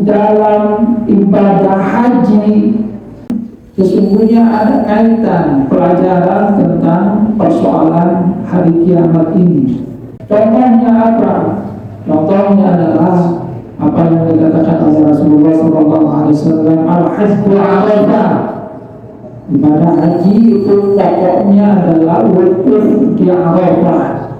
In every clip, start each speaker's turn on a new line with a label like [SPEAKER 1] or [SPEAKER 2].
[SPEAKER 1] dalam ibadah haji sesungguhnya ada kaitan pelajaran tentang persoalan hari kiamat ini. Contohnya apa? Contohnya adalah apa yang dikatakan oleh Rasulullah SAW, al-hajju arafah. Ibadah haji itu pokoknya adalah wukuf di Arafah.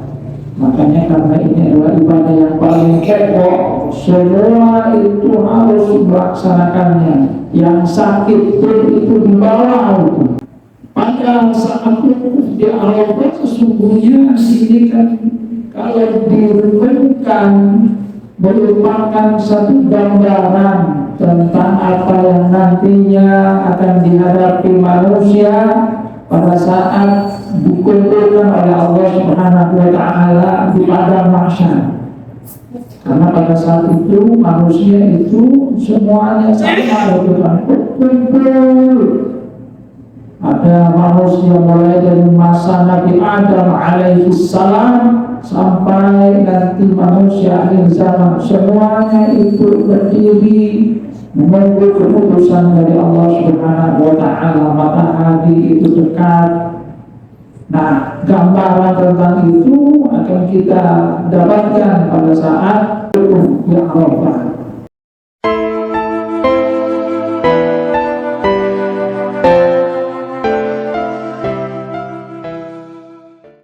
[SPEAKER 1] Makanya karena ini adalah ibadah yang paling pokok, semua itu harus melaksanakannya. Yang sakit pun itu dibawa itu. Pada saat wukuf di Arafah sesungguhnya ini kan kalau direnungkan merupakan satu gambaran tentang apa yang nantinya akan dihadapi manusia pada saat dikumpulkan oleh Allah Subhanahu wa Ta'ala di padang mahsyar. Karena pada saat itu manusia itu semuanya sama, kumpul. Ada manusia mulai dari masa Nabi Adam alaihissalam sampai nanti manusia akhir zaman, semuanya itu berdiri menunggu keputusan dari Allah Subhanahu wa Ta'ala. Matahari itu dekat. Nah, gambaran tentang itu akan kita dapatkan pada saat wukuf di Arafah.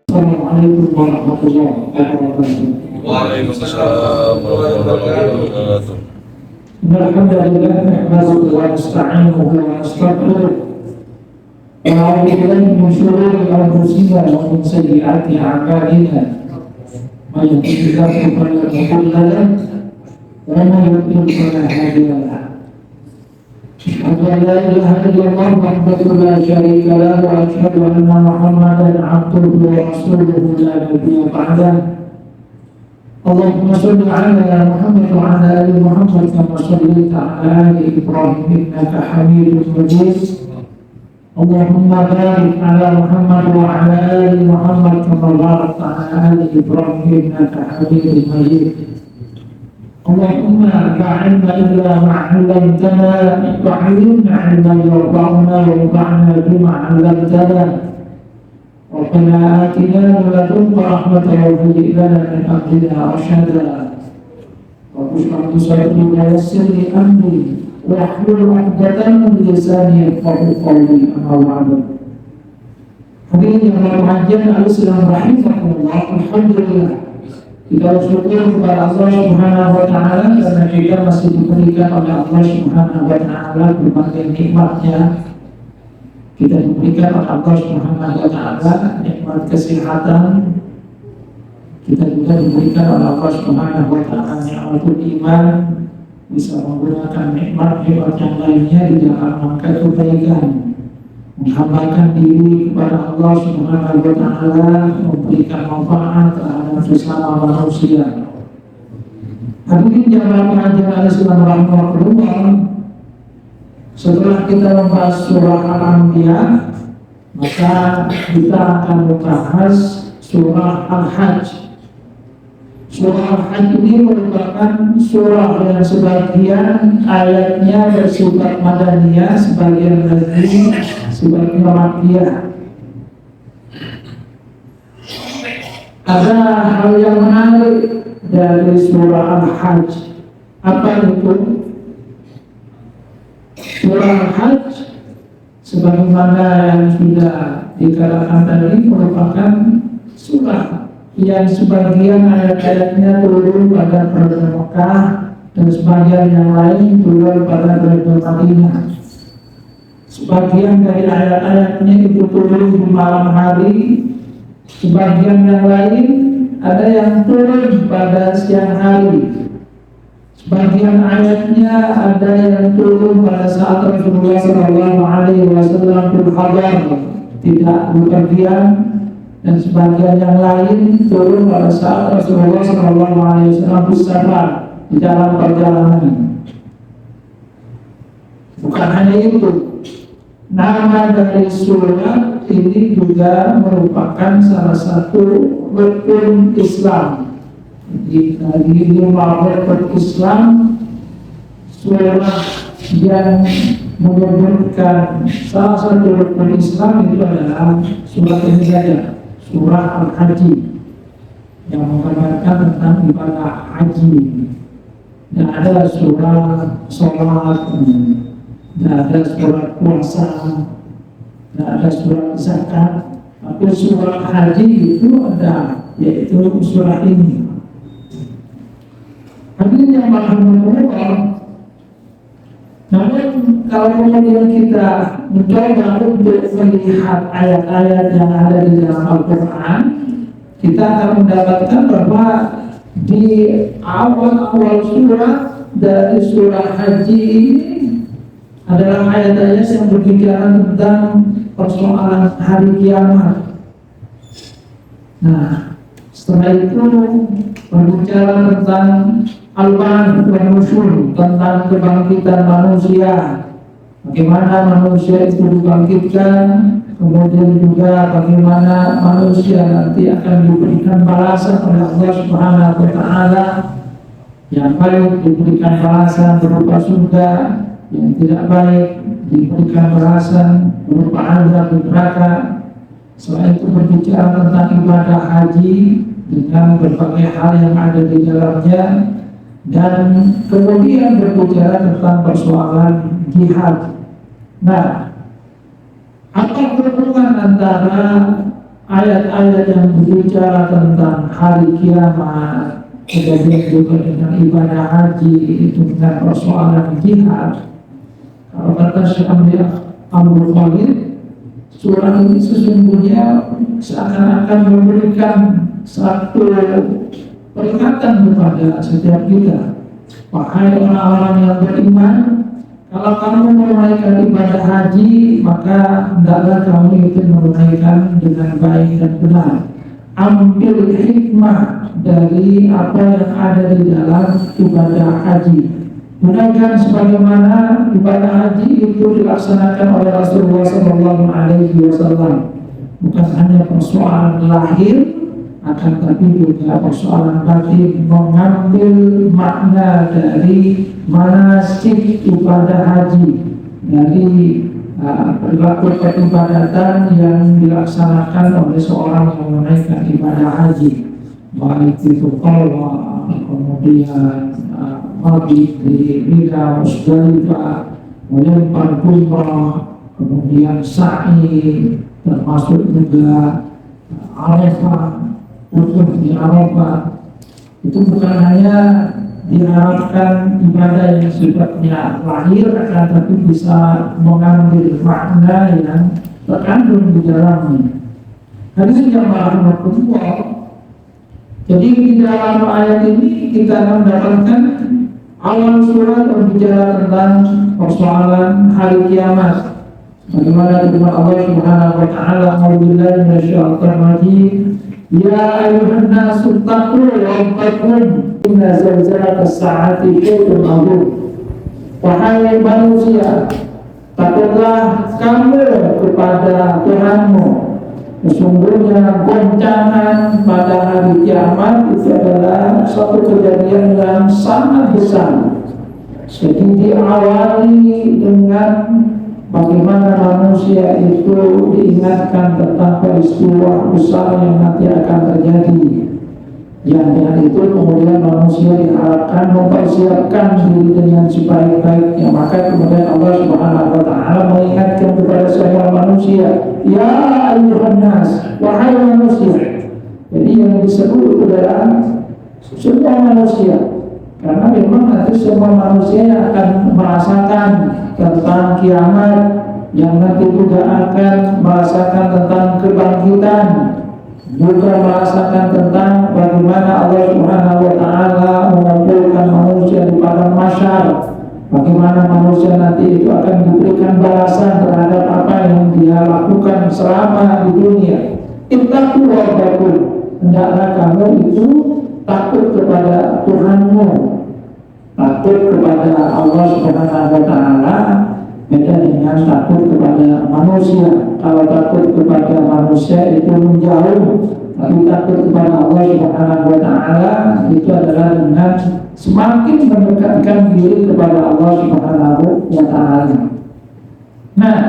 [SPEAKER 1] Assalamualaikum warahmatullahi wabarakatuh.
[SPEAKER 2] Waalaikumsalam warahmatullahi wabarakatuh.
[SPEAKER 1] Alhamdulillah, nahmaduhu wa nasta'inuhu wa nastaghfiruh. Wa na'udzu billahi min shururi anfusina wa min sayyi'ati a'malina. May yahdihillahu fala mudilla lahu wa may yudlil fala hadiya lahu. أشهد أن لا إله إلا الله وحده لا شريك له وأشهد أن محمدا عبده ورسوله لا نبي بعده. اللهم صل على محمد وعلى آل محمد كما صليت على آل إبراهيم إنك حميد مجيد. اللهم بارك على محمد وعلى آل محمد كما باركت على آل إبراهيم إنك حميد مجيد. اللهم لا علم إلا ما علمتنا وعلمنا علما يرفعنا وانفعنا بما علمتنا. ربنا آتنا من لدنك رحمة وهيئ لنا من أمرنا رشدا. رب اشرح لي صدري ويسر لي أمري واحلل عقدة من لساني يفقهوا قولي. أما بعد. Hadirin yang berbahagia, Bismillahirrahmanirrahim. Alhamdulillah. Kita bersyukur kepada Allah Subhanahu wa Ta'ala karena kita masih diberikan oleh Allah Subhanahu wa Ta'ala berbagai nikmatnya. Kita diberikan oleh Allah Subhanahu wa Ta'ala nikmat kesehatan. Kita juga diberikan oleh Allah Subhanahu wa Ta'ala nikmatul iman, bisa menggunakan nikmat-nikmat yang lainnya di dalam rangka kebaikan, menghambakan diri kepada Allah Subhanahu wa Ta'ala, memberikan manfaat terhadap sesama manusia. Hadirin jamaah pengajian Islam rahimahullah, setelah kita membahas surah Al-Anbiya, maka kita akan membahas surah Al-Hajj. Surah Al-Hajj ini merupakan surah yang sebagian ayatnya bersifat madaniyah, sebagian lagi sebagian makkiyah. Ada hal yang menarik dari surah Al-Hajj. Apa itu? Surah Al-Hajj sebagaimana yang sudah dikatakan tadi merupakan surah yang sebagian ayat-ayatnya turun pada periode Mekah dan sebagian yang lain turun pada periode Madinah. Sebagian dari ayat-ayatnya itu turun di malam hari, sebagian yang lain ada yang turun pada siang hari. Sebagian ayatnya ada yang turun pada saat Rasulullah SAW berkhabar, tidak bepergian, dan sebagian yang lain turun pada saat Rasulullah SAW bersafar di dalam perjalanan. Bukan hanya itu, nama dari surat ini juga merupakan salah satu rukun Islam. Dari 5 rukun Islam, surah yang menyebutkan salah satu rukun Islam itu adalah surah ini saja, surah Al-Haji, yang menggambarkan tentang ibadah haji. Dan ada surah sholat, dan ada surah puasa, dan ada surah zakat. Tapi surah haji itu ada, yaitu surah ini. Hadirin yang rahimahullah. Namun kalau kemudian kita mencoba untuk melihat ayat-ayat yang ada di dalam Al-Quran, kita akan mendapatkan bahwa di awal-awal surah dari surah haji ini adalah ayat-ayat yang berbicara tentang persoalan hari kiamat. Nah, setelah itu berbicara tentang al-ba'ts wal nusyur, tentang kebangkitan manusia, bagaimana manusia itu dibangkitkan, kemudian juga bagaimana manusia nanti akan diberikan balasan oleh Allah Subhanahu wa Ta'ala. Yang baik diberikan balasan berupa surga, yang tidak baik diberikan balasan berupa azab neraka. Selain itu berbicara tentang ibadah haji dengan berbagai hal yang ada di dalamnya, dan kemudian berbicara tentang persoalan jihad. Nah, apa hubungan antara ayat-ayat yang berbicara tentang hari kiamat, kemudian juga dengan ibadah haji itu dengan persoalan jihad? Kalau kata Syekh Abdul Khalid, surah ini sesungguhnya seakan-akan memberikan satu peringatan kepada setiap kita. Wahai orang-orang yang beriman, kalau kamu menunaikan ibadah haji, maka hendaklah kamu itu menunaikan dengan baik dan benar. Ambil hikmah dari apa yang ada di dalam ibadah haji. Tunaikan sebagaimana ibadah haji itu dilaksanakan oleh Rasulullah SAW. Bukan hanya persoalan lahir, akan tapi juga persoalan batin, mengambil makna dari manasik ibadah haji, dari perilaku peribadatan yang dilaksanakan oleh seorang yang menunaikan ibadah haji, baik itu qalwa, kemudian mabit di Mina, Musdalifah, melempar jumrah, kemudian sa'i, termasuk juga Arafah, wukuf di Arafah. Itu bukan hanya diharapkan ibadah yang sifatnya lahir, akan tapi bisa mengambil makna yang terkandung di dalamnya. Hadirin yang rahimahullah. Jadi di dalam ayat ini kita akan mendapatkan awal surat berbicara tentang persoalan hari kiamat. Bagaimana firman Allah Subhanahu wa Ta'ala, "A'udzubillahi minasyaitonir rajim. Ya ayuhan nasu taqu rabbakum inna zalzalatas sa'ati syai'un 'adzim." Wahai manusia, takutlah kamu kepada Tuhanmu. Sesungguhnya goncangan pada hari kiamat itu adalah suatu kejadian yang sangat besar. Jadi diawali dengan bagaimana manusia itu diingatkan tentang peristiwa besar yang nanti akan terjadi. Yang dengan itu kemudian manusia diharapkan mempersiapkan diri dengan sebaik-baiknya. Maka kemudian Allah Subhanahu wa Ta'ala mengingatkan kepada semua manusia, ya ayuhan nas, wahai manusia. Jadi yang disebut itu adalah semua manusia, karena memang nanti semua manusia yang akan merasakan tentang kiamat, yang nanti juga akan merasakan tentang kebangkitan, juga merasakan tentang bagaimana Allah Subhanahu wa Ta'ala mengumpulkan manusia di padang mahsyar, bagaimana manusia nanti itu akan diberikan balasan terhadap apa yang dia lakukan selama di dunia. Ittaqu rabbakum, hendaklah kamu itu takut kepada Tuhanmu, takut kepada Allah Subhanahu wa Ta'ala. Beda dengan takut kepada manusia. Kalau takut kepada manusia itu menjauh, tapi takut kepada Allah Subhanahu wa Ta'ala itu adalah dengan semakin mendekatkan diri kepada Allah Subhanahu wa Ta'ala. Nah,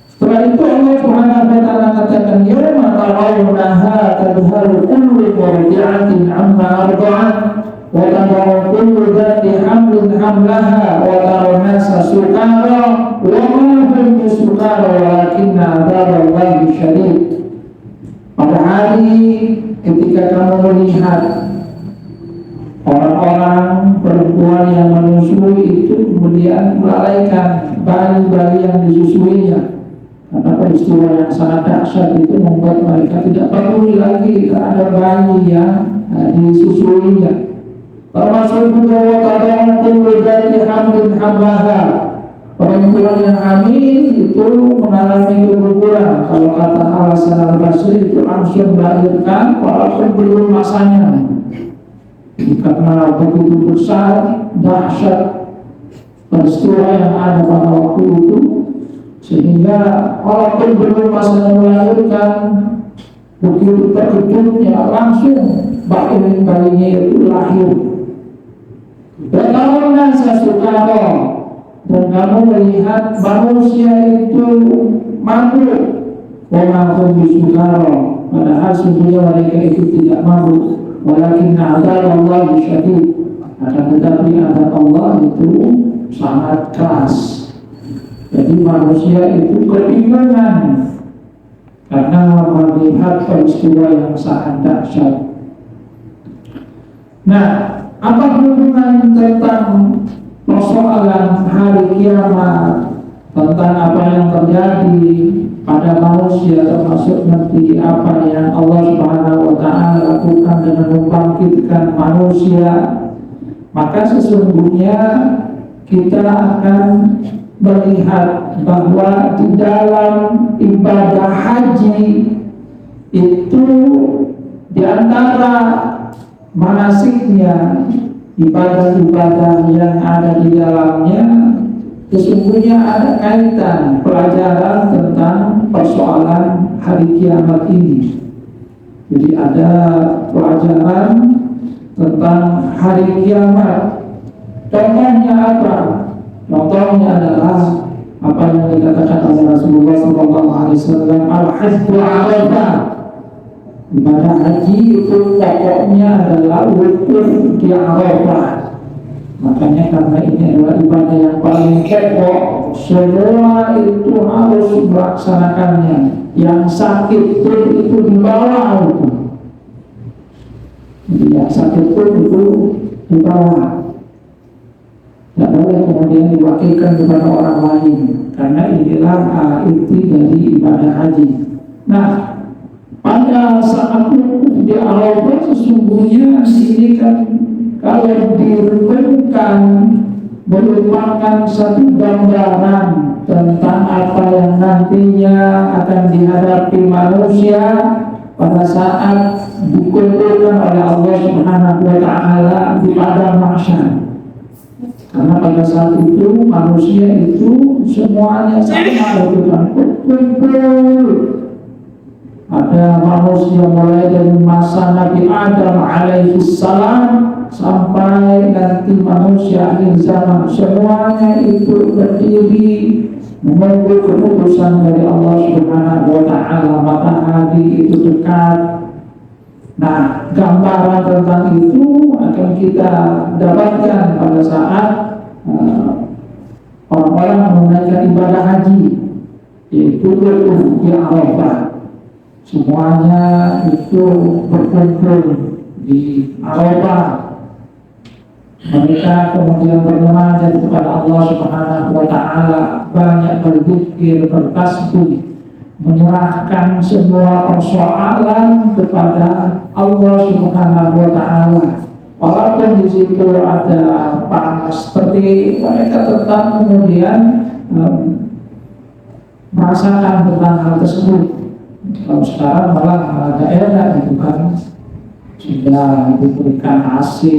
[SPEAKER 1] setelah itu Allah Subhanahu wa Ta'ala katakan, "Yauma tarawunaha tadhhalu kullu murdi'atin 'amma arda'at wa tad'u kullu dhati hamlin hamlaha wa tara an-nasa sukara wa ma hum bisukara walakinna 'adzaballahi syadid." Pada hari ketika kamu melihat orang-orang perempuan yang menyusui itu kemudian melalaikan bayi-bayi yang disusuinya, karena peristiwa yang sangat dahsyat itu membuat mereka tidak peduli lagi terhadap bayi yang disusuinya. Termasuk juga wakadang kuludati hamlin hamlaha, perempuan yang hamil itu mengalami keguguran. Kalau kata Al-Hasan Al-Basri itu langsung melahirkan walaupun belum masanya, karena begitu besar dahsyat peristiwa yang ada pada waktu itu, sehingga walaupun belum masanya melahirkan, begitu terkejutnya langsung bayinya itu lahir. Bagaimana sesukaro, dan kamu melihat manusia itu mabuk, walaupun disukaro, padahal sesungguhnya mereka itu tidak mabuk. Walakinna adzaballahi syadid, akan tetapi azab Allah itu sangat keras. Jadi manusia itu kebingungan karena melihat peristiwa yang sangat dahsyat. Nah, apa hubungan tentang persoalan hari kiamat, tentang apa yang terjadi pada manusia, termasuk nanti apa yang Allah Subhanahu wa Ta'ala lakukan dengan membangkitkan manusia? Maka sesungguhnya kita akan melihat bahwa di dalam ibadah haji itu, di antara manasiknya, ibadah-ibadah yang ada di dalamnya, sesungguhnya ada kaitan pelajaran tentang persoalan hari kiamat ini. Jadi ada pelajaran tentang hari kiamat. Contohnya apa? Contohnya adalah apa yang dikatakan oleh Rasulullah SAW, al-hajju Arafah. Ibadah haji itu pokoknya adalah wukuf di Arafah. Makanya karena ini adalah ibadah yang paling pokok, semua itu harus melaksanakannya. Yang sakit pun itu dibawa itu. Jadi yang sakit pun itu dibawa. Tidak boleh kemudian diwakilkan kepada orang lain, karena inilah inti dari ibadah haji. Nah, pada saat di Arafah sesungguhnya ini kan kalau direnungkan merupakan satu gambaran tentang apa yang nantinya akan dihadapi manusia pada saat dikumpulkan oleh Allah Subhanahu wa Ta'ala di padang mahsyar. Karena pada saat itu manusia itu semuanya sama, bukan kumpul. Ada manusia mulai dari masa Nabi Adam alaihissalam sampai nanti manusia akhir zaman, semuanya itu berdiri menunggu keputusan dari Allah Subhanahu wa Ta'ala. Matahari itu dekat. Nah, gambaran tentang itu akan kita dapatkan pada saat orang-orang menunaikan ibadah haji, yaitu di Arafah. Semuanya itu berkumpul di Arafah. Mereka kemudian bermunajat kepada Allah Subhanahu wa Ta'ala, banyak berzikir, bertasbih, menyerahkan semua persoalan kepada Allah Subhanahu wa Ta'ala. Walaupun di situ ada panas, seperti mereka tetap kemudian merasakan tentang hal tersebut. Kalau sekarang malah agak enak gitu kan, sudah diberikan AC,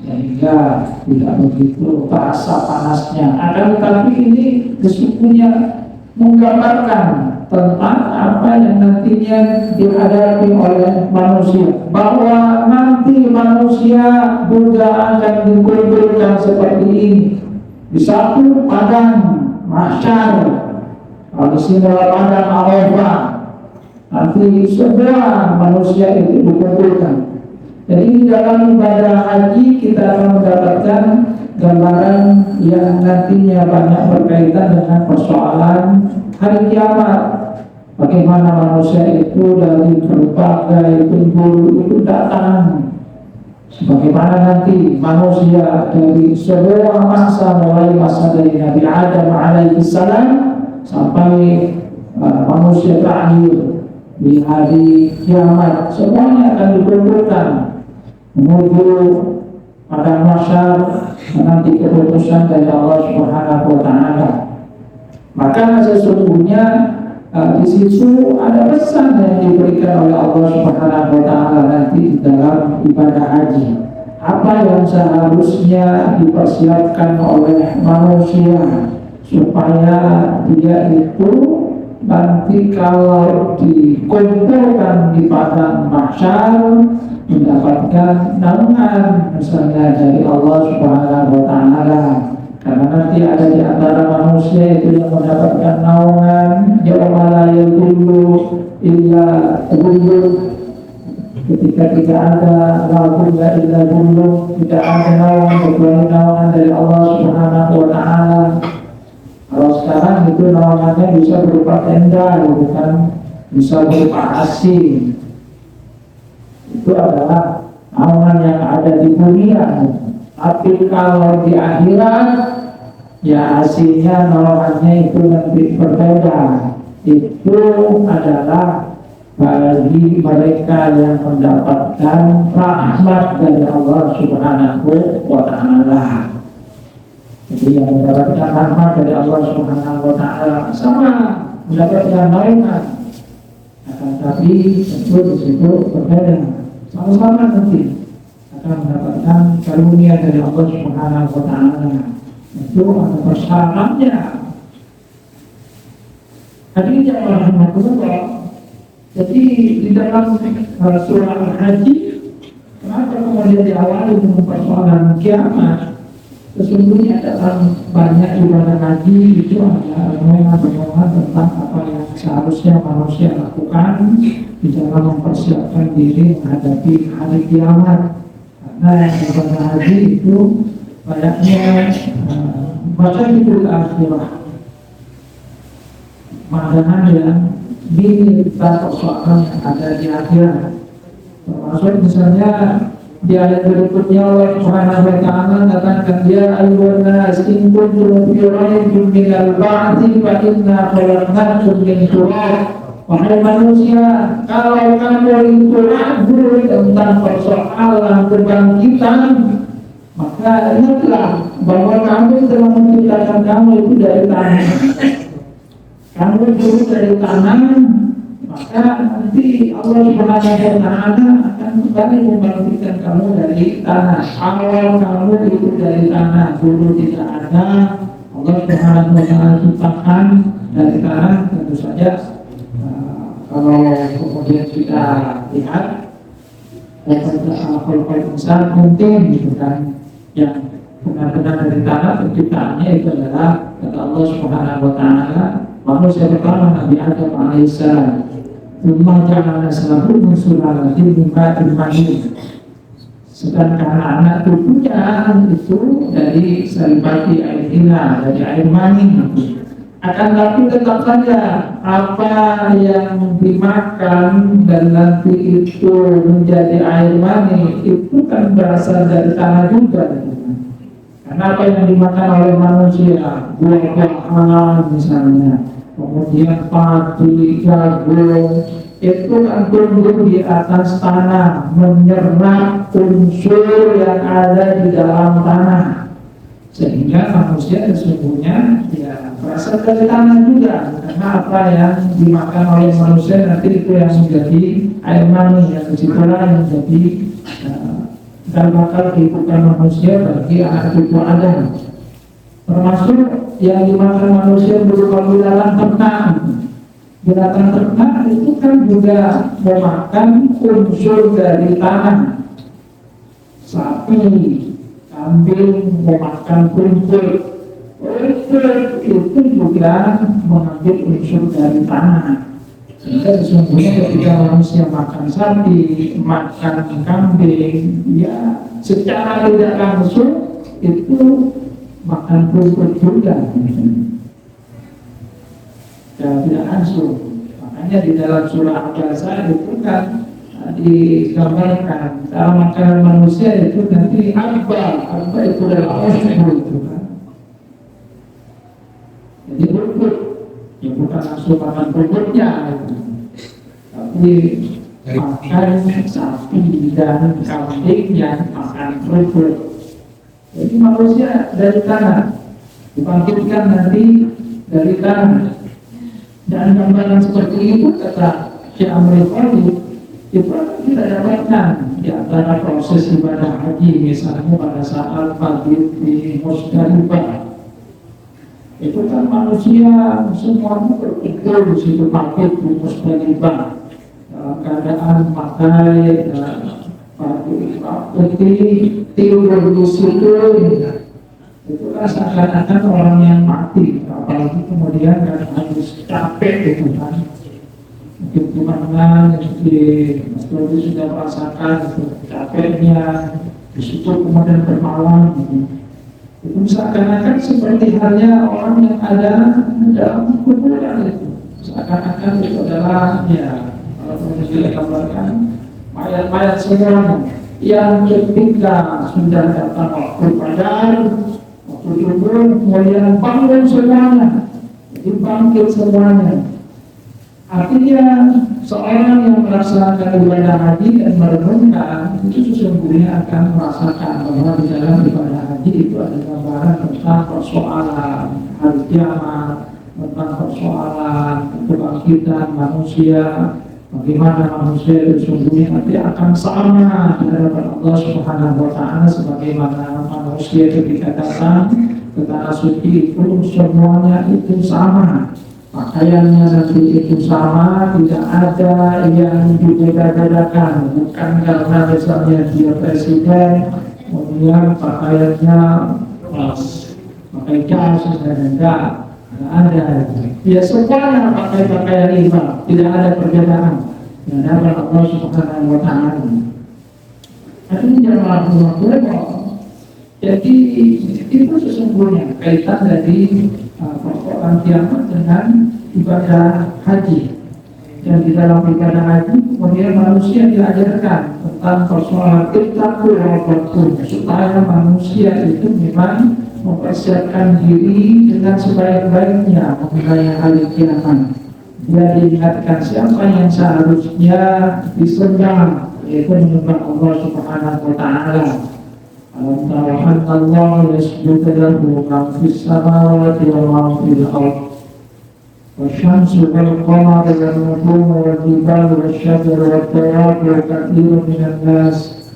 [SPEAKER 1] sehingga tidak begitu terasa panasnya. Akan tetapi ini sesungguhnya menggambarkan tentang apa yang nantinya dihadapi oleh manusia, bahwa nanti manusia juga akan dikumpulkan seperti ini di satu padang mahsyar, di sini padang Arafah. Nanti semua manusia itu dikumpulkan. Jadi dalam ibadah haji kita akan mendapatkan gambaran yang nantinya banyak berkaitan dengan persoalan hari kiamat. Bagaimana manusia itu dari berbagai penjuru itu datang. Sebagaimana nanti manusia dari semua masa, mulai masa dari Nabi Adam alaihissalam sampai manusia terakhir di hari kiamat, semuanya akan dikumpulkan menuju pada masa menanti keputusan dari Allah Subhanahu wa Ta'ala. Maka sesungguhnya di situ ada pesan yang diberikan oleh Allah Subhanahu wa Ta'ala nanti di dalam ibadah haji. Apa yang seharusnya dipersiapkan oleh manusia supaya dia itu nanti kalau dikumpulkan di padang mahsyar mendapatkan naungan misalnya dari Allah Subhanahu wa Ta'ala. Karena nanti ada di antara manusia itu yang mendapatkan naungan yauma la yadhillu illa dhilluh, ketika tidak ada la illa dhilluh, tidak ada naungan kecuali naungan dari Allah Subhanahu wa Ta'ala. Kalau sekarang itu naungannya bisa berupa tenda, bukan bisa berupa AC. Itu adalah naungan yang ada di dunia. Tapi kalau di akhirat, ya AC-nya naungannya itu lebih berbeda. Itu adalah bagi mereka yang mendapatkan rahmat dari Allah Subhanahu wa Ta'ala. Jadi yang mendapatkan rahmat dari Allah Subhanahu wa Ta'ala sama mendapatkan naungan. Akan tapi tentu di situ berbeda. Sama-sama nanti akan mendapatkan karunia dari Allah Subhanahu wa Ta'ala. Itu ada persyaratannya. Hadirin rahmatullah. Jadi di dalam surah Al-Haji, kenapa kemudian diawali dengan persoalan kiamat? Sesungguhnya dalam banyak ibadah haji itu ada omongan tentang apa yang seharusnya manusia lakukan di dalam mempersiapkan diri menghadapi hari kiamat. Karena ibadah haji itu banyaknya masyarakat akhirah, maknanya yang diminta persoalan yang ada di akhirat. Termasuk misalnya di ayat berikutnya Allah Subhanahu wa Ta'ala katakan, ya ayyuhan nas in kuntum fi raibin minal ba'thi fa inna khalaqnakum min turab. Wahai manusia, kalau kamu itu ragu tentang persoalan kebangkitan, maka ingatlah bahwa kami telah menciptakan kamu itu dari tanah. Kamu dulu dari tanah, maka nanti Allah Subhanahu wa Ta'ala akan kembali membangkitkan kamu dari tanah. Awal kamu itu dari tanah, dulu tidak ada. Allah Subhanahu wa Ta'ala ciptakan dari tanah. Tentu saja kalau kemudian kita lihat kalau besar mungkin gitu kan, yang benar-benar dari tanah penciptaannya itu adalah kata Allah Subhanahu wa Ta'ala manusia pertama Nabi Adam alaihissalam. Rumah jangan selalu musuh-musuh mimpi. Sedangkan anak tubuhnya itu dari saripati air ina, dari air mani. Akan tapi tetap saja apa yang dimakan dan nanti itu menjadi air mani itu kan berasal dari tanah juga. Karena apa yang dimakan oleh manusia, buah-buahan misalnya, kemudian padi, jagung, itu kan tumbuh di atas tanah, menyerap unsur yang ada di dalam tanah, sehingga manusia sesungguhnya ya berasal dari tanah juga. Karena apa yang dimakan oleh manusia nanti itu yang menjadi air mani, yang disitulah yang menjadi cikal bakal kehidupan manusia bagi anak cucu Adam. Termasuk yang dimakan manusia berupa binatang ternak itu kan juga memakan unsur dari tanah. Sapi, kambing memakan rumput, itu juga mengambil unsur dari tanah. Sehingga sesungguhnya ketika manusia makan sapi, makan kambing, ya secara tidak langsung itu makan rumput juga. Ya, tidak langsung. Makanya di dalam surah Al-Baqarah itu kan digambarkan cara makanan manusia itu nanti apa itu adalah itu kan. Jadi rumput, ya bukan langsung makan rumputnya, tapi makan sapi dan kambing yang makan rumput. Jadi manusia dari tanah dibangkitkan nanti dari tanah. Dan gambaran seperti itu kata Syekh Amri Khalid itu kita dapatkan di antara proses ibadah haji, misalnya pada saat pagi di Musdalifah. Itu kan manusia semuanya berkumpul di situ pagi di Musdalifah dalam keadaan pakai putih tidur di situ. Itu seakan-akan orang yang mati, apalagi kemudian kan harus capek gitu kan. Mungkin gimana jadi sudah merasakan capeknya di situ kemudian bermalam gitu. Itu seakan-akan seperti halnya orang yang ada dalam kuburan itu. Seakan-akan itu adalah ya kalau kita gambarkan mayat-mayat semuanya yang ketika sudah datang waktu padar, kemudian bangun semuanya, dibangkit semuanya. Artinya seorang yang melaksanakan ibadah haji dan merenungkan itu sesungguhnya akan merasakan bahwa di dalam ibadah haji itu ada gambaran tentang persoalan hari kiamat, tentang persoalan kebangkitan manusia, bagaimana manusia itu sesungguhnya nanti akan sama di hadapan Allah Subhanahu wa Ta'ala, sebagaimana manusia ketika datang ke tanah suci itu semuanya itu sama, pakaiannya nanti itu sama, tidak ada yang dibeda-bedakan. Bukan karena misalnya dia presiden kemudian pakaiannya pakai jas dan enggak ada. Ya semuanya pakai pakaian ihram, tidak ada perbedaan. Dan ada Allah Subhanahu wa Ta'ala. Artinya jangan. Jadi itu sesungguhnya kaitan dari persoalan kiamat dengan ibadah haji. Dan di dalam ibadah haji kemudian manusia diajarkan tentang persoalan ittaqu supaya manusia itu memang mempersiapkan diri dengan sebaik-baiknya mengenai hari kiamat. Dia diingatkan siapa yang seharusnya disembah, yaitu menyembah Allah Subhanahu wa Ta'ala. Alam tara anna Allah yasjudu lahu man fis samawati wa man fil ardh. Wasyamsu wal qamaru wan nujumu wal jibalu wasyajaru wat dawabu wa katsirun minan nas.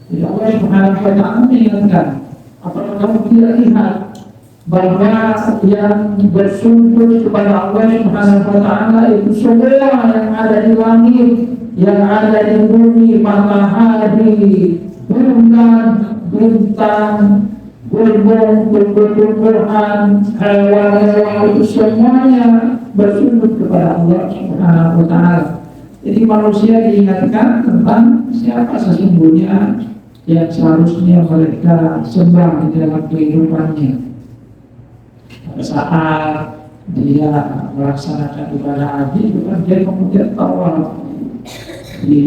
[SPEAKER 1] Jadi Allah Subhanahu wa Ta'ala mengingatkan, apakah kamu tidak lihat bahwa yang bersujud kepada Allah Subhanahu wa Ta'ala itu semua yang ada di langit, yang ada di bumi, matahari, bulan, bintang, tumbuh-tumbuhan, hewan-hewan itu semuanya bersujud kepada Allah Subhanahu wa Ta'ala. Jadi manusia diingatkan tentang siapa sesungguhnya yang seharusnya mereka sembah di dalam kehidupannya. Pada saat dia melaksanakan ibadah haji, itu kan dia kemudian tawaf di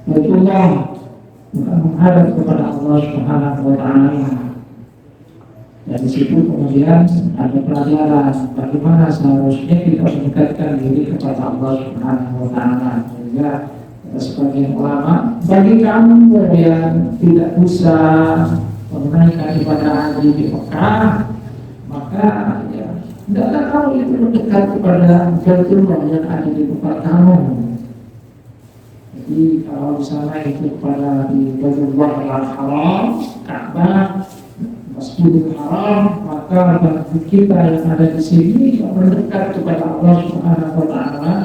[SPEAKER 1] Baitullah, bukan menghadap kepada Allah Subhanahu wa Ta'ala. Dari situ kemudian ada pelajaran bagaimana seharusnya kita meningkatkan diri kepada Allah Subhanahu wa Ta'ala. Sehingga sebagian ulama, bagi kamu yang tidak bisa menunaikan ibadah haji di Mekah, maka ya tidaklah kamu itu mendekat kepada Baitullah yang ada di tempat kamu. Jadi kalau di sana itu pada di Baitullah Al-Haram, Ka'bah, Masjidil Haram, maka bagi kita yang ada di sini yang mendekat kepada Allah Subhanahu wa taala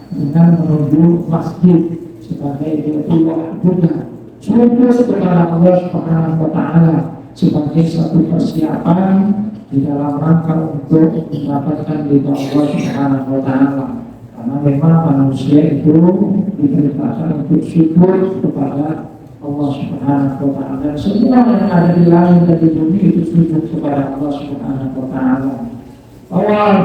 [SPEAKER 1] dengan menuju masjid sebagai Baitullah juga. Sujud kepada Allah Subhanahu wa taala sebagai satu persiapan di dalam rangka untuk mendapatkan ridha Allah Subhanahu wa taala. Karena memang manusia itu diperintahkan untuk sujud kepada Allah Subhanahu wa taala. Dan semua yang ada di langit dan di bumi itu sujud kepada Allah Subhanahu wa taala. Awal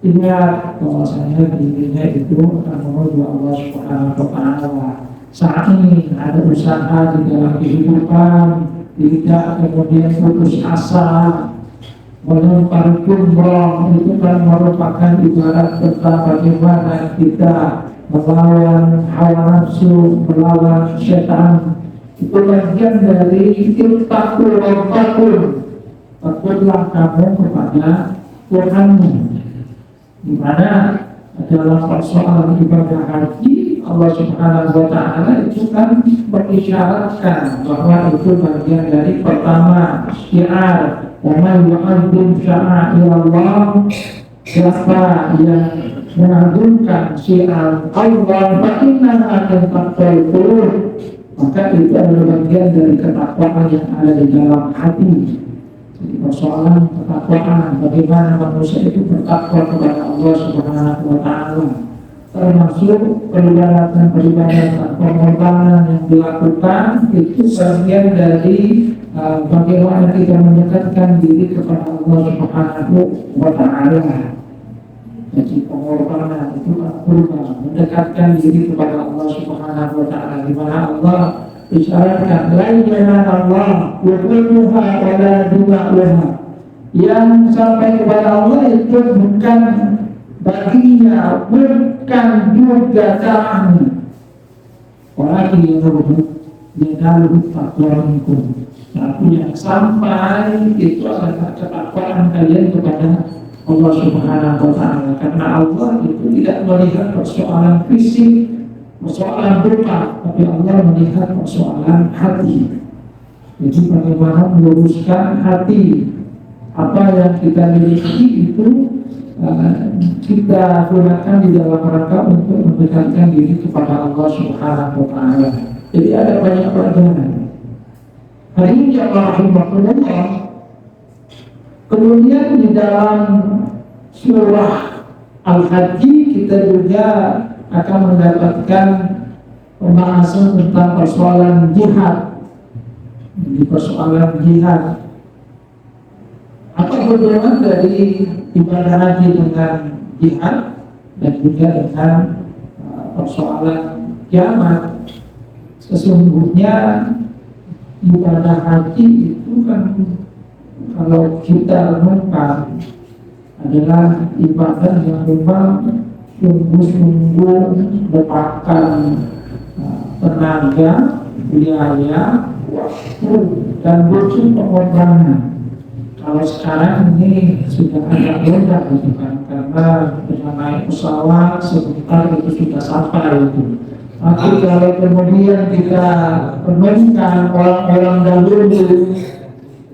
[SPEAKER 1] ingat bahwasanya dirinya itu akan menuju Allah Subhanahu wa taala. Saat ini ada usaha di dalam kehidupan, tidak kemudian putus asa. Melempar jumroh itu kan merupakan ibarat tentang bagaimana kita melawan hawa nafsu, melawan setan. Itu bagian dari takut. Takutlah kamu kepada Tuhanmu. Di mana dalam persoalan ibadah haji, Allah Subhanahu wa taala itu kan mengisyaratkan bahwa itu bagian dari pertama syiar. Wa man yu'azzim sya'airallah, siapa yang mengagungkan syiar Allah, fa innaha taqwal qulub, maka itu adalah bagian dari ketakwaan yang ada di dalam hati. Jadi persoalan ketakwaan, bagaimana manusia itu bertakwa kepada Allah Subhanahu wa taala, termasuk peribadatan pengorbanan yang dilakukan itu bagian dari bagaimana kita mendekatkan diri kepada Allah Subhanahu wa taala. Jadi pengorbanan itu kurban, mendekatkan diri kepada Allah Subhanahu wa taala, di mana Allah isyaratkan la ilaha Allah wa quluha wa la du'aha. Yang sampai kepada Allah itu bukan baginya, bukan juga caranya. Walakin yanaluhu taqwa minkum. Tapi yang sampai itu adalah ketakwaan kalian kepada Allah Subhanahu wa taala. Karena Allah itu tidak melihat persoalan fisik, persoalan rupa, tapi Allah melihat persoalan hati. Jadi bagaimana meluruskan hati, apa yang kita miliki itu kita gunakan di dalam rangka untuk mendekatkan diri kepada Allah Subhanahu wa taala. Jadi ada banyak pelajaran. Hari ini Allah rahimahullah. Kemudian di dalam surah Al-Haji kita juga akan mendapatkan pembahasan tentang persoalan jihad. Di persoalan jihad, apa hubungan dari ibadah haji dengan jihad dan juga dengan persoalan kiamat? Sesungguhnya ibadah haji itu kan kalau kita renungkan adalah ibadah yang memang sungguh-sungguh memakan tenaga, biaya, waktu, dan butuh pengorbanan. Kalau sekarang ini sudah agak mudah gitu kan, karena dengan naik pesawat sebentar itu sudah sampai itu. Tapi kalau kemudian kita renungkan orang-orang dahulu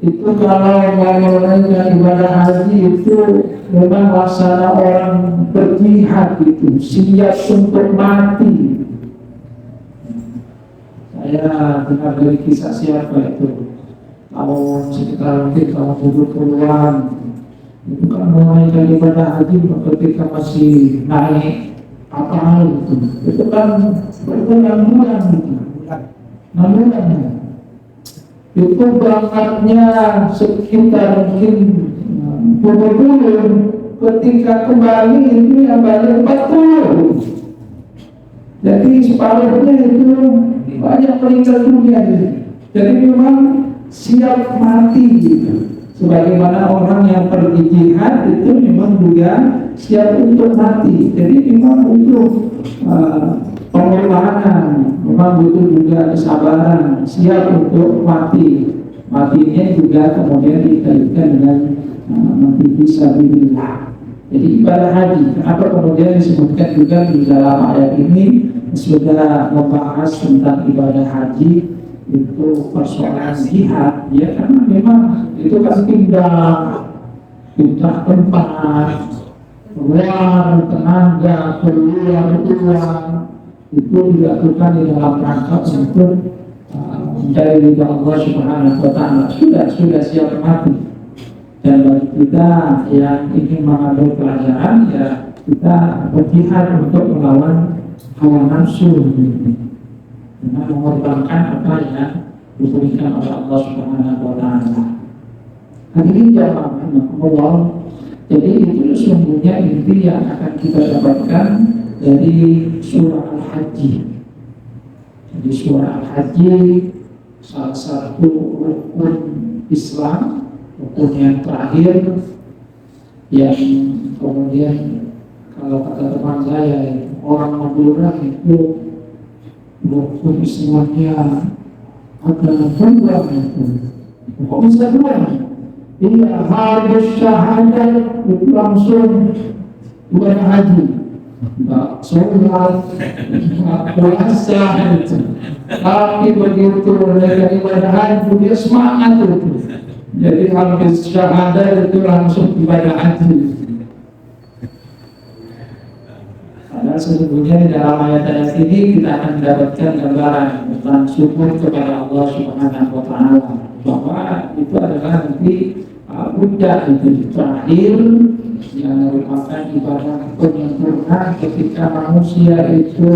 [SPEAKER 1] itu kalau mau menunaikan ibadah haji itu memang laksana orang berjihad itu, siap untuk mati. Saya dengar dari kisah siapa itu, tahun sekitar mungkin tahun 70-an, itu kan menunaikan ibadah haji ketika masih naik kapal itu kan berbulan-bulan gitu, 6 bulan. Itu berangkatnya sekitar mungkin 20 bulan, ketika kembali itu yang balik 40. Jadi separuhnya itu banyak meninggal dunia gitu. Jadi memang siap mati gitu. Sebagaimana orang yang pergi jihad itu memang juga siap untuk mati. Jadi memang butuh pengorbanan, memang butuh juga kesabaran, siap untuk mati. Matinya juga kemudian dikaitkan dengan mati fisabilillah. Jadi ibadah haji, kenapa kemudian disebutkan juga di dalam ayat ini sudah membahas tentang ibadah haji itu persoalan jihad, ya karena memang itu kan pindah tempat, keluar tenaga, keluar uang, itu dilakukan di dalam rangka untuk mencari ridha Allah Subhanahu wa Ta'ala. Sudah siap mati. Dan bagi kita yang ingin mengambil pelajaran, ya kita berjihad untuk melawan hawa nafsu dengan mengorbankan apa yang diberikan oleh Allah Subhanahu wa Ta'ala. Hadirin jamaah Allah, jadi itu sesungguhnya inti yang akan kita dapatkan dari surah Al-Haji. Jadi surah Al-Haji salah satu rukun Islam, rukun yang terakhir, yang kemudian kalau kata teman saya, orang Madura itu rukun Islamnya ada dua itu. Kok bisa dua? Iya, harus syahadat itu langsung ibadah haji. Nggak sholat, nggak puasa itu. Tapi begitu mereka ibadah haji, dia semangat itu. Jadi habis syahadat itu langsung ibadah haji. Padahal sesungguhnya di dalam ayat-ayat ini kita akan mendapatkan gambaran tentang syukur kepada Allah Subhanahu wa Ta'ala, bahwa itu adalah nanti buddha itu terakhir yang merupakan ibadah penyempurna. Ketika manusia itu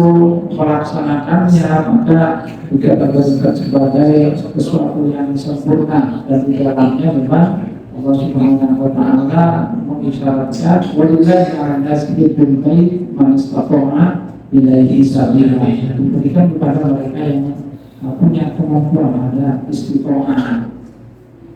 [SPEAKER 1] melaksanakannya, maka juga terlihat sebagai sesuatu yang sempurna, dan di dalamnya memang Allah Subhanahu wa Ta'ala mengisyaratkan walillahi 'alan nasi hijjul bait man istata'a ilaihi sabila, diberikan kepada mereka yang punya kemampuan, ada istiqomah.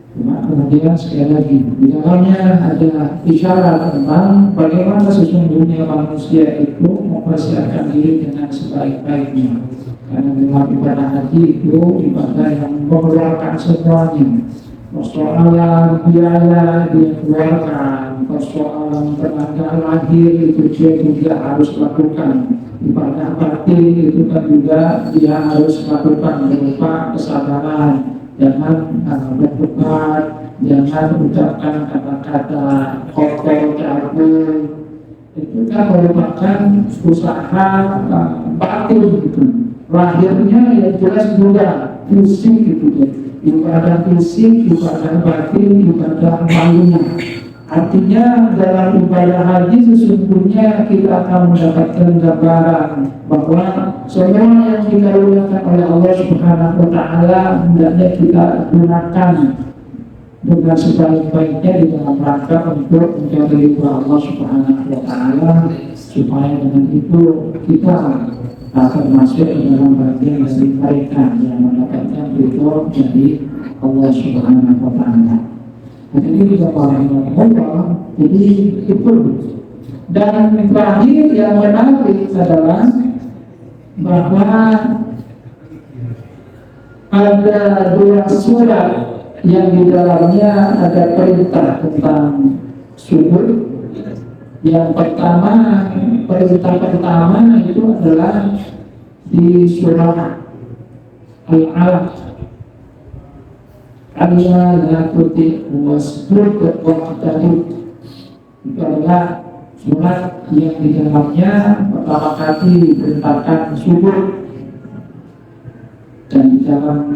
[SPEAKER 1] Cuma kemudian sekali lagi di dalamnya ada isyarat tentang bagaimana sesungguhnya manusia itu mempersiapkan diri dengan sebaik-baiknya, karena memang ibadah haji itu ibadah yang mengeluarkan semuanya. Persoalan biaya dia keluarkan, persoalan tenaga lahir itu dia juga harus lakukan. Ibadah batin itu kan juga dia harus lakukan berupa kesabaran. Jangan berdebat, jangan ucapkan kata-kata kotor, cabul. Itu kan merupakan usaha batin gitu. Lahirnya ya jelas juga fisik gitu ya. Ibadah fisik, ibadah batin, ibadah ma'lumah. Artinya dalam ibadah haji sesungguhnya kita akan mendapatkan gambaran bahwa semua yang dikaruniakan oleh Allah Subhanahu wa Ta'ala hendaknya kita gunakan dengan sebaik-baiknya di dalam rangka untuk mencari ridha Allah Subhanahu wa Ta'ala, supaya dengan itu kita akan masuk ke dalam bagian dari mereka yang mendapatkan ridha dari Allah Subhanahu wa Ta'ala. Jadi kita pahami bahwa jadi itu. Dan terakhir yang menarik adalah bahwa ada dua surat yang di dalamnya ada perintah tentang syukur. Yang pertama, perintah pertama itu adalah di surah Al-Alaq. Allah la tuti wasbud waqtadid. Itu adalah surat yang di dalamnya pertama kali diperintahkan syukur. Dan di dalam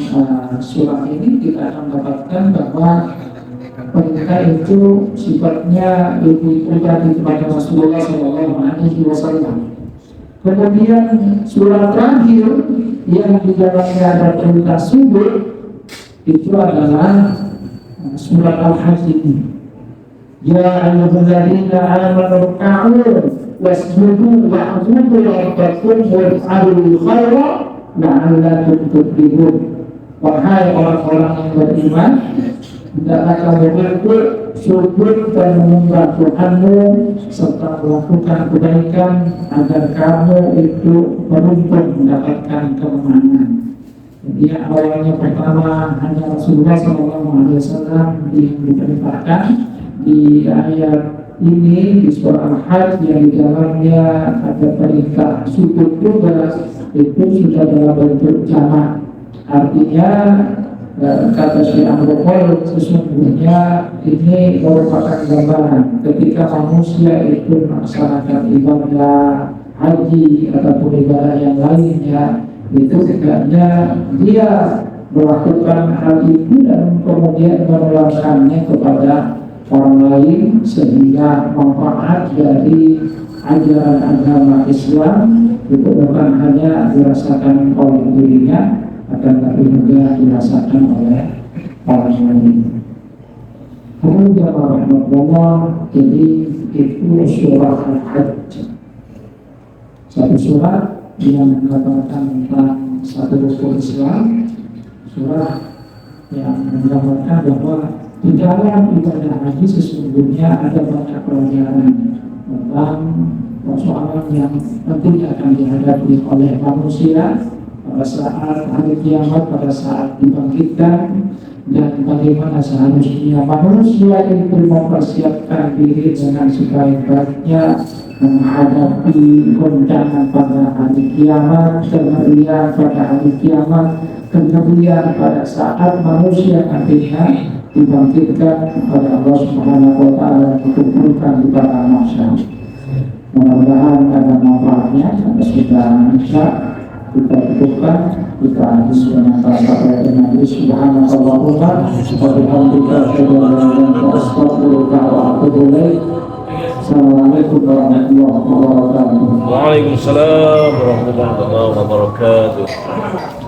[SPEAKER 1] surat ini kita akan mendapatkan bahwa perintah itu sifatnya lebih pribadi kepada Rasulullah SAW. Kemudian surat terakhir yang di dalamnya ada perintah syukur itu adalah surat Al-Haji. Ya ayyuhalladzina amanu ruk'u wasjudu wa'budu rabbakum waf'alul khaira la'allakum tuflihun. Wahai orang-orang yang beriman, hendaklah kamu bersyukur dan menyembah Tuhanmu serta melakukan kebaikan agar kamu itu beruntung mendapatkan kemenangan. Jadi awalnya pertama hanya Rasulullah SAW yang diperintahkan di ayat ini di surah Al-Hajj yang di dalamnya ada perintah sujud juga itu sudah dalam bentuk jamak. Artinya kata Syekh Al-Bukhari, sesungguhnya ini merupakan gambaran ketika manusia itu melaksanakan ibadah haji ataupun ibadah yang lainnya, itu hendaknya dia melakukan hal itu dan kemudian menularkannya kepada orang lain sehingga manfaat dari ajaran agama Islam itu bukan hanya dirasakan oleh dirinya, akan tapi juga dirasakan oleh orang lain. Kemudian rahmatullah, jadi itu surah Al-Hajj, satu surat yang menggambarkan tentang satu rukun Islam, surah yang menggambarkan bahwa di dalam ibadah haji sesungguhnya ada banyak pelajaran tentang persoalan yang nantinya akan dihadapi oleh manusia pada saat hari kiamat, pada saat dibangkitkan, dan bagaimana seharusnya manusia itu mempersiapkan diri dengan sebaik-baiknya menghadapi goncangan pada hari kiamat, kemeriahan pada hari kiamat, kemeriahan pada saat manusia nantinya dibangkitkan kepada Allah Subhanahu wa Ta'ala, dikumpulkan di padang mahsyar. Mudah-mudahan ada manfaatnya. Sampai sudah Isya kita cukupkan, kita habis dengan bahasa dengan Subhanallahumma wa bihamdika asyhadu an la ilaha illa anta astaghfiruka wa atubu ilaik. Assalamualaikum warahmatullahi wabarakatuh.
[SPEAKER 2] Waalaikumsalam warahmatullahi wabarakatuh.